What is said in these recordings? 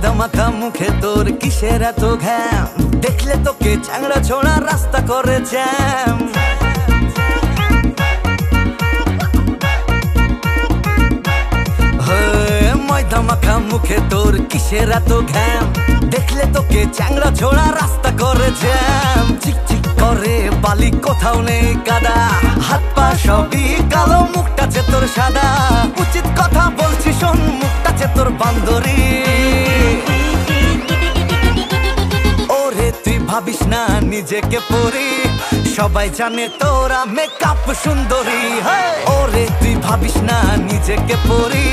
ময়দা মাখা মুখে তোর কিসের এত ঘ্যাম, দেখলে তোকে চ্যাংড়া ছোড়া রাস্তা করে জ্যাম। ময়দা মাখা মুখে তোর কিসের এত ঘ্যাম, দেখলে তোকে চ্যাংড়া ছোড়া রাস্তা করে জ্যাম। চিকচিক করে বালি কোথাও নেই কাদা, হাত পা সবই কালো, মুখটাছে তোর সাদা। উচিত কথা বলছি শোন, মুখটাছে তোর বান্দরি। ওরে তুই ভাবিস না নিজেকে পরি, সবাই জানে তোরা মেকআপ সুন্দরী। ওরে তুই ভাবিস না নিজেকে পরি,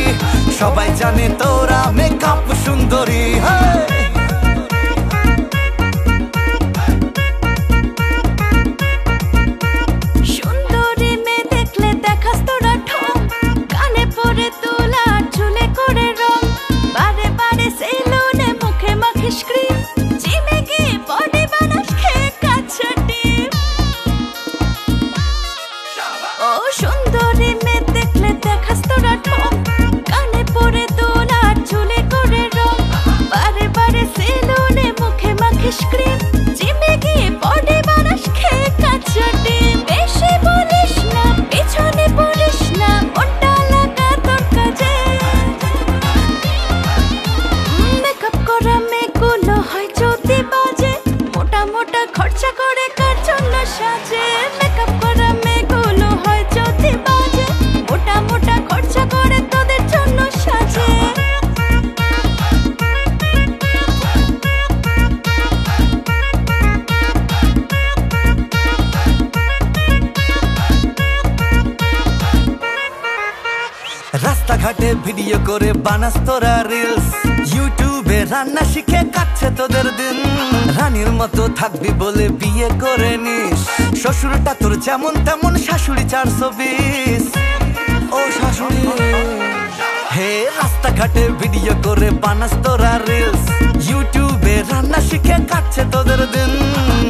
সবাই জানে তোরা মেকআপ সুন্দরী। সুন্দরী মেয়ে দেখলে দেখাস তোরা ঠোঁট, কানে পরে তোলা চুলে করে রং, বারে বারে সেলুনে মুখে মাখিস ক্রিম, জিমে গিয়ে বডি বানাস খেয়ে কাঁচা ডিম। ও সুন্দরী মেয়ে দেখলে দেখাস তোরা ঠোঁট, কানে পরে তোলা চুলে করে রং, বারে বারে সেলুনে মুখে মাখিস ক্রিম, জিমে গিয়ে বডি বানাস খেয়ে কাঁচা ডিম। বেশি বলিস না, পিছনে পড়িস না, মনটা লাগা তোর কাজে। মেকআপ করা মেয়েগুলো হয় যদি বাজে, মোটা মোটা খরচা করে কার জন্য সাজে। মেকআপ করা মেয়েগুলো হয় যদি বাজে, মোটা মোটা খরচা করে তোদের জন্য সাজে। রাস্তাঘাটে ভিডিও করে বানাস তোরা রিলস, ইউটিউবে রান্না শিখে কাটছে তোদের দিন। রানীর মতো থাকবি বলে বিয়ে করে নিস, শ্বশুরটা তোর যেমন তেমন, শাশুড়ি 420। ও শাশুড়ি হে, রাস্তাঘাটে ভিডিও করে বানাস তোরা রিলস, ইউটিউবে রান্না শিখে কাটছে তোদের দিন।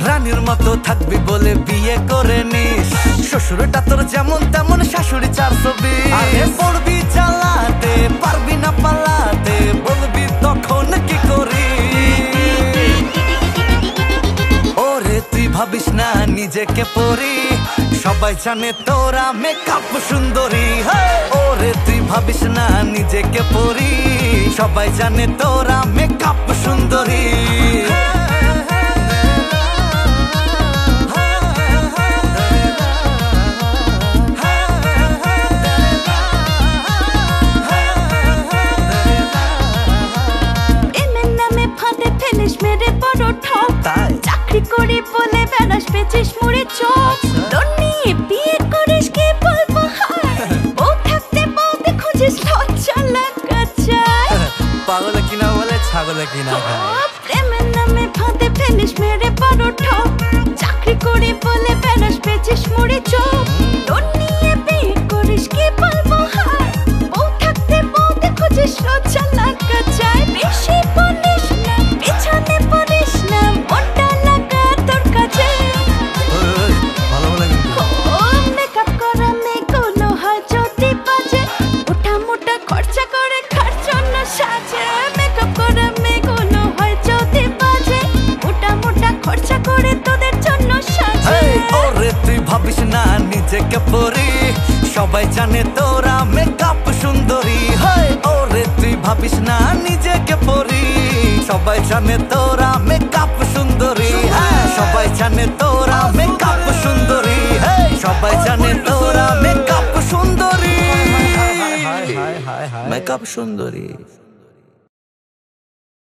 রানীর মতো থাকবি বলে বিয়ে করে নিস, শ্বশুরটা তোর যেমন তেমন, শাশুড়ি 420। আরে পড়বি চালাতে, পারবি না পালাতে, বলবি তখন কি করি। ওরে তুই ভাবিস না নিজেকে পরি, সবাই জানে তোরা মেকআপ সুন্দরী। ওরে তুই ভাবিস না নিজেকে পরি, সবাই জানে তোরা মেকআপ সুন্দরী। মেরে বড় ঠক, চাকরি করি বলে বেড়াস পেছিস মুড়ে চপ। তোর নিয়ে বিয়ে করিস কি বলবো হায়, বউ থাকতে বউতে খুঁজিস লজ্জা লাগা চায়। পাগল কিনা বলে ছাগল কিনা খায়, প্রেমের নামে ফাঁদে ফেলিস মেরে বড় ঠক, চাকরি করি বলে বেড়াস পেছিস মুড়ে চপ। তোর নিয়ে বিয়ে করিস কি বলবো হায়, বউ থাকতে বউতে খুঁজিস লজ্জা লাগা চায়। বেশি বলিস না, পিছনে পড়িস না, মনটা লাগা তোর কাজে। মেকআপ করা মেয়েগুলো হয় যদি বাজে, মোটা মোটা খরচা করে কার জন্য সাজে। মেকআপ করা মেয়েগুলো হয় যদি বাজে, মোটা মোটা খরচা করে তোদের জন্য সাজে। ওরে তুই ভাবিস না নিজেকে পরি, সবাই জানে তোরা মেকআপ সুন্দরী। ওরে তুই ভাবিস না নিজেকে পরি, সবাই জানে তোরা মেকআপ সুন্দরী। সবাই জানে তোরা মেকআপ সুন্দরী, সবাই জানে তোরা মেকআপ সুন্দরী, মেকআপ সুন্দরী।